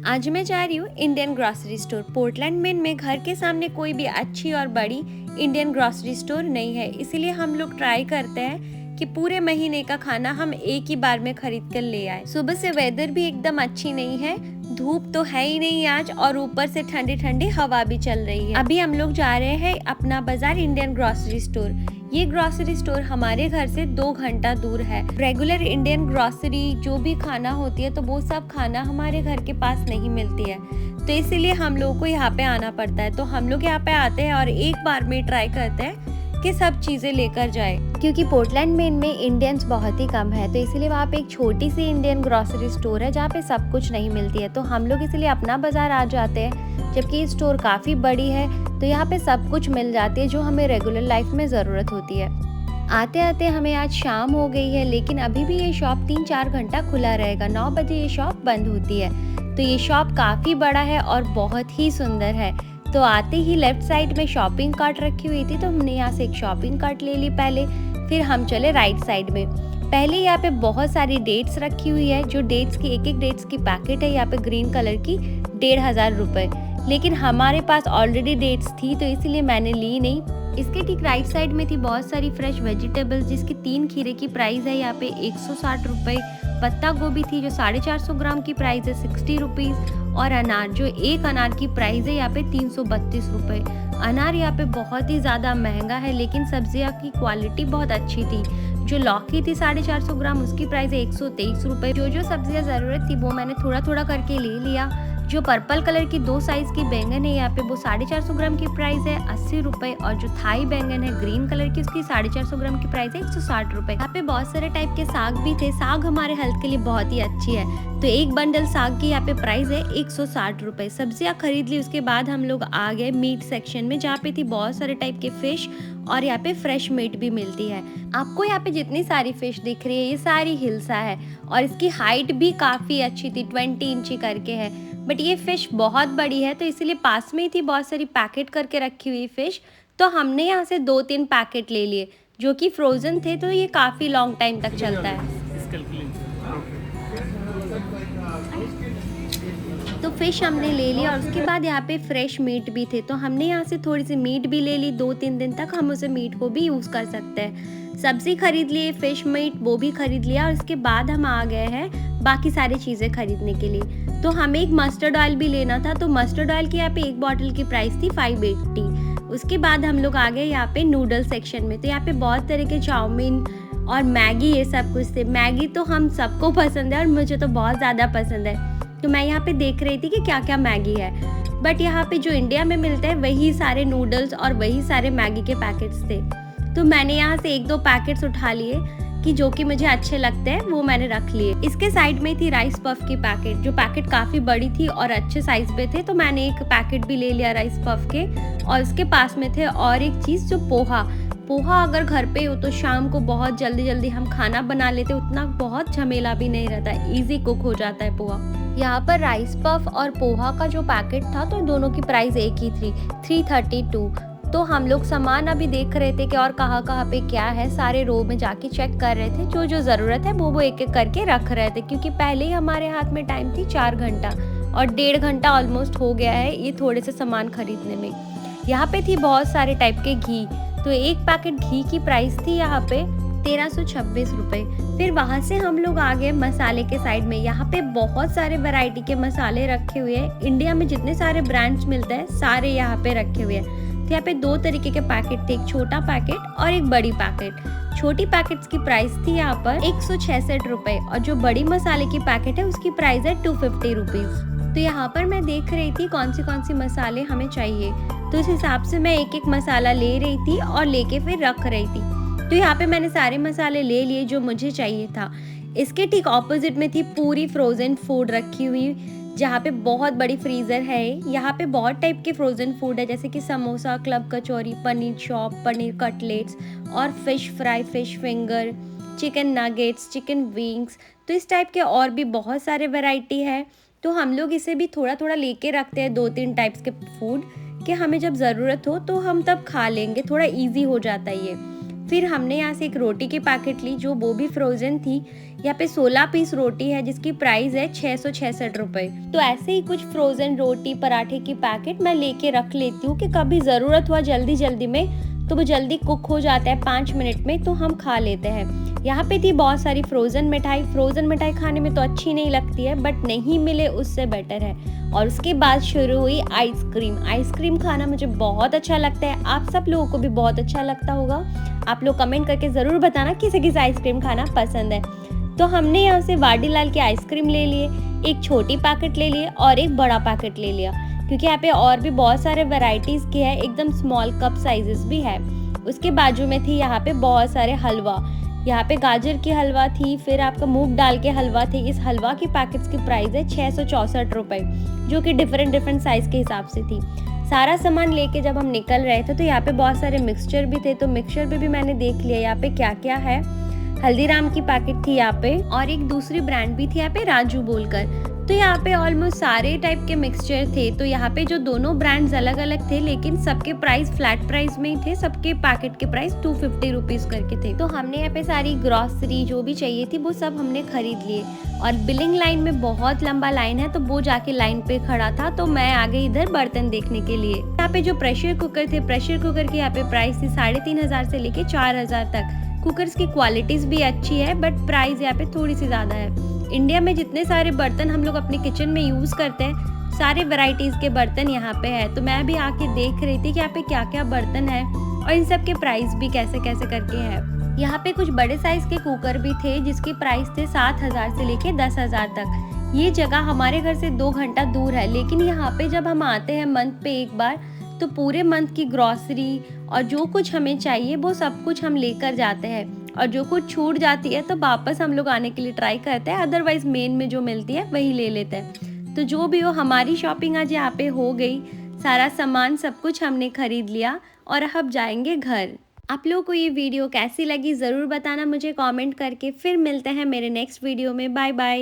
आज मैं जा रही हूँ इंडियन ग्रोसरी स्टोर। पोर्टलैंड में घर के सामने कोई भी अच्छी और बड़ी इंडियन ग्रोसरी स्टोर नहीं है, इसीलिए हम लोग ट्राई करते हैं कि पूरे महीने का खाना हम एक ही बार में खरीद कर ले आए। सुबह से वेदर भी एकदम अच्छी नहीं है, धूप तो है ही नहीं आज, और ऊपर से ठंडी ठंडी हवा भी चल रही है। अभी हम लोग जा रहे हैं अपना बाजार इंडियन ग्रोसरी स्टोर। ये ग्रोसरी स्टोर हमारे घर से 2 घंटा दूर है। रेगुलर इंडियन ग्रोसरी जो भी खाना होती है तो वो सब खाना हमारे घर के पास नहीं मिलती है, तो इसीलिए हम लोगों को यहाँ पे आना पड़ता है। तो हम लोग यहाँ पे आते हैं और एक बार में ट्राई करते हैं कि सब चीजें लेकर जाए, क्योंकि पोर्टलैंड में इंडियंस बहुत ही कम है, तो इसीलिए वहाँ पे एक छोटी सी इंडियन ग्रोसरी स्टोर है जहाँ पे सब कुछ नहीं मिलती है। तो हम लोग इसीलिए अपना बाजार आ जाते हैं, जबकि ये स्टोर काफ़ी बड़ी है तो यहाँ पे सब कुछ मिल जाती है जो हमें रेगुलर लाइफ में ज़रूरत होती है। आते आते हमें आज शाम हो गई है, लेकिन अभी भी ये शॉप 3-4 घंटा खुला रहेगा। 9 बजे ये शॉप बंद होती है। तो ये शॉप काफ़ी बड़ा है और बहुत ही सुंदर है। तो आते ही लेफ्ट साइड में शॉपिंग कार्ट रखी हुई थी, तो हमने यहाँ से एक शॉपिंग कार्ट ले ली पहले, फिर हम चले राइट साइड में। पहले यहाँ पे बहुत सारी डेट्स रखी हुई है, जो डेट्स की एक डेट्स की पैकेट है यहाँ पे ग्रीन कलर की 1500 रुपये, लेकिन हमारे पास ऑलरेडी डेट्स थी तो इसीलिए मैंने ली नहीं। इसके ठीक राइट साइड में थी बहुत सारी फ्रेश वेजिटेबल्स, जिसकी 3 खीरे की प्राइस है यहाँ पे 160 रुपये। पत्ता गोभी थी जो 450 ग्राम की प्राइस है 60 रुपीज़, और अनार जो एक अनार की प्राइस है यहाँ पे 332 रुपये। अनार यहाँ पे बहुत ही ज़्यादा महंगा है, लेकिन सब्जियाँ की क्वालिटी बहुत अच्छी थी। जो लौकी थी 450 ग्राम, उसकी प्राइस है 123 रुपये। जो सब्जियाँ ज़रूरत थी वो मैंने थोड़ा थोड़ा करके ले लिया। जो पर्पल कलर की 2 साइज की बैंगन है यहाँ पे वो 450 ग्राम की प्राइस है 80 रुपये, और जो थाई बैंगन है ग्रीन कलर की उसकी 450 ग्राम की प्राइस है 160 रुपये। यहाँ पे बहुत सारे टाइप के साग भी थे। साग हमारे हेल्थ के लिए बहुत ही अच्छी है, तो एक बंडल साग की यहाँ पे प्राइस है 160 रुपये। सब्जियाँ खरीद ली, उसके बाद हम लोग आ गए मीट सेक्शन में, जहाँ पे थी बहुत सारे टाइप के फिश, और यहाँ पे फ्रेश मीट भी मिलती है। आपको यहाँ पे जितनी सारी फिश दिख रही है ये सारी हिल्सा है, और इसकी हाइट भी काफ़ी अच्छी थी, 20 इंची करके है। बट ये फ़िश बहुत बड़ी है, तो इसीलिए पास में ही थी बहुत सारी पैकेट करके रखी हुई फ़िश, तो हमने यहाँ से 2-3 पैकेट ले लिए जो कि फ्रोज़न थे, तो ये काफ़ी लॉन्ग टाइम तक चलता है। तो फिश हमने ले ली, और उसके बाद यहाँ पे फ्रेश मीट भी थे, तो हमने यहाँ से थोड़ी सी मीट भी ले ली। 2-3 दिन तक हम उसे मीट को भी यूज़ कर सकते हैं। सब्ज़ी खरीद लिए, फिश मीट वो भी खरीद लिया, और इसके बाद हम आ गए हैं बाकी सारी चीज़ें खरीदने के लिए। तो हमें एक मस्टर्ड ऑयल भी लेना था, तो मस्टर्ड ऑयल की यहाँ पे एक बॉटल की प्राइस थी 580। उसके बाद हम लोग आ गए यहाँ पे नूडल सेक्शन में, तो यहाँ पे बहुत तरह के चाउमीन और मैगी ये सब कुछ थे। मैगी तो हम सबको पसंद है और मुझे तो बहुत ज़्यादा पसंद है, तो मैं यहाँ पे देख रही थी कि क्या क्या मैगी है। बट यहाँ पे जो इंडिया में मिलते हैं वही सारे नूडल्स और वही सारे मैगी के पैकेट्स थे, तो मैंने यहाँ से 1-2 पैकेट्स उठा लिए कि जो कि मुझे अच्छे लगते हैं वो मैंने रख लिए। इसके साइड में थी राइस पफ की पैकेट, जो पैकेट काफ़ी बड़ी थी और अच्छे साइज पे थे, तो मैंने एक पैकेट भी ले लिया राइस पफ के। और उसके पास में थे और एक चीज़ जो पोहा अगर घर पे हो तो शाम को बहुत जल्दी जल्दी हम खाना बना लेते, उतना बहुत झमेला भी नहीं रहता, इजी कुक हो जाता है पोहा। यहाँ पर राइस पफ और पोहा का जो पैकेट था तो दोनों की प्राइस एक ही थी, 332। तो हम लोग सामान अभी देख रहे थे कि और कहाँ पे क्या है, सारे रो में जाके चेक कर रहे थे, जो ज़रूरत है वो एक एक करके रख रहे थे, क्योंकि पहले ही हमारे हाथ में टाइम थी 4 घंटा, और 1.5 घंटा ऑलमोस्ट हो गया है ये थोड़े से सामान खरीदने में। यहाँ पे थी बहुत सारे टाइप के घी, तो एक पैकेट घी की प्राइस थी यहाँ पे 1326 रुपये। फिर वहाँ से हम लोग आ गए मसाले के साइड में। यहाँ पे बहुत सारे वैरायटी के मसाले रखे हुए हैं। इंडिया में जितने सारे ब्रांड्स मिलते हैं सारे यहाँ पे रखे हुए हैं। तो यहाँ पे 2 तरीके के पैकेट थे, एक छोटा पैकेट और एक बड़ी पैकेट। छोटी पैकेट्स की प्राइस थी यहाँ पर 166 रुपये, और जो बड़ी मसाले की पैकेट है उसकी प्राइस है 250 रुपीज़। तो यहाँ पर मैं देख रही थी कौन सी मसाले हमें चाहिए, तो उस हिसाब से मैं एक एक मसाला ले रही थी और लेके फिर रख रही थी। तो यहाँ पे मैंने सारे मसाले ले लिए जो मुझे चाहिए था। इसके ठीक ऑपोजिट में थी पूरी फ्रोज़न फूड रखी हुई, जहाँ पे बहुत बड़ी फ्रीज़र है। यहाँ पे बहुत टाइप के फ्रोज़न फूड है, जैसे कि समोसा, क्लब कचौरी, पनीर चॉप, पनीर कटलेट्स, और fish fry, fish finger, chicken nuggets, chicken wings. तो इस टाइप के और भी बहुत सारे वैरायटी है। तो हम लोग इसे भी थोड़ा थोड़ा लेके रखते हैं, 2-3 टाइप्स के फूड, कि हमें जब ज़रूरत हो तो हम तब खा लेंगे, थोड़ा ईजी हो जाता है ये। फिर हमने यहाँ से एक रोटी की पैकेट ली जो वो भी फ्रोज़न थी। यहाँ पे 16 पीस रोटी है जिसकी प्राइस है 666 रुपये। तो ऐसे ही कुछ फ्रोज़न रोटी पराठे की पैकेट मैं लेके रख लेती हूँ कि कभी ज़रूरत हुआ जल्दी जल्दी में, तो वो जल्दी कुक हो जाता है 5 मिनट में, तो हम खा लेते हैं। यहाँ पे थी बहुत सारी फ्रोज़न मिठाई। फ्रोज़न मिठाई खाने में तो अच्छी नहीं लगती है, बट नहीं मिले उससे बेटर है। और उसके बाद शुरू हुई आइसक्रीम। आइसक्रीम खाना मुझे बहुत अच्छा लगता है, आप सब लोगों को भी बहुत अच्छा लगता होगा। आप लोग कमेंट करके ज़रूर बताना किसे किसे आइसक्रीम खाना पसंद है। तो हमने यहाँ से वाडीलाल की आइसक्रीम ले लिए, एक छोटी पैकेट ले लिए और एक बड़ा पैकेट ले लिया, क्योंकि यहाँ पे और भी बहुत सारे वैरायटीज़ के हैं, एकदम स्मॉल कप साइजेस भी है। उसके बाजू में थी यहाँ पे बहुत सारे हलवा। यहाँ पे गाजर की हलवा थी, फिर आपका मूंग दाल के हलवा थे। इस हलवा की पैकेट्स की प्राइस है 664 रुपये, जो कि डिफरेंट साइज़ के हिसाब से थी। सारा सामान लेके जब हम निकल रहे थे तो यहाँ पे बहुत सारे मिक्सचर भी थे, तो मिक्सचर पे भी मैंने देख लिया यहाँ पे क्या क्या है। हल्दीराम की पैकेट थी यहाँ पे, और एक दूसरी ब्रांड भी थी यहाँ पे राजू बोलकर। तो यहाँ पे ऑलमोस्ट सारे टाइप के मिक्सचर थे। तो यहाँ पे जो दोनों ब्रांड्स अलग अलग थे, लेकिन सबके प्राइस फ्लैट प्राइस में ही थे। सबके पैकेट के प्राइस 250 रुपीज़ करके थे। तो हमने यहाँ पे सारी ग्रॉसरी जो भी चाहिए थी वो सब हमने खरीद लिए। और बिलिंग लाइन में बहुत लंबा लाइन है, तो वो जाके लाइन पे खड़ा था, तो मैं आ गई इधर बर्तन देखने के लिए। यहाँ पे जो प्रेशर कुकर थे, प्रेशर कुकर की यहाँ पे प्राइस थी 3500 से लेके 4000 तक। कुकर्स की क्वालिटीज़ भी अच्छी है, बट प्राइस यहाँ पे थोड़ी सी ज़्यादा है। इंडिया में जितने सारे बर्तन हम लोग अपने किचन में यूज़ करते हैं, सारे वैरायटीज़ के बर्तन यहाँ पे है। तो मैं भी आके देख रही थी कि यहाँ पे क्या क्या बर्तन है और इन सब के प्राइस भी कैसे कैसे करके है। यहाँ पे कुछ बड़े साइज़ के कुकर भी थे जिसकी प्राइस थे 7000 से लेके 10,000 तक। ये जगह हमारे घर से 2 घंटा दूर है, लेकिन यहाँ पे जब हम आते हैं मंथ पे एक बार, तो पूरे मंथ की ग्रॉसरी और जो कुछ हमें चाहिए वो सब कुछ हम लेकर जाते हैं। और जो कुछ छूट जाती है तो वापस हम लोग आने के लिए ट्राई करते हैं, अदरवाइज मेन में जो मिलती है वही ले लेते हैं। तो जो भी हो, हमारी शॉपिंग आज यहाँ पे हो गई। सारा सामान सब कुछ हमने खरीद लिया और अब जाएंगे घर। आप लोगों को ये वीडियो कैसी लगी ज़रूर बताना मुझे कमेंट करके। फिर मिलते हैं मेरे नेक्स्ट वीडियो में। Bye bye.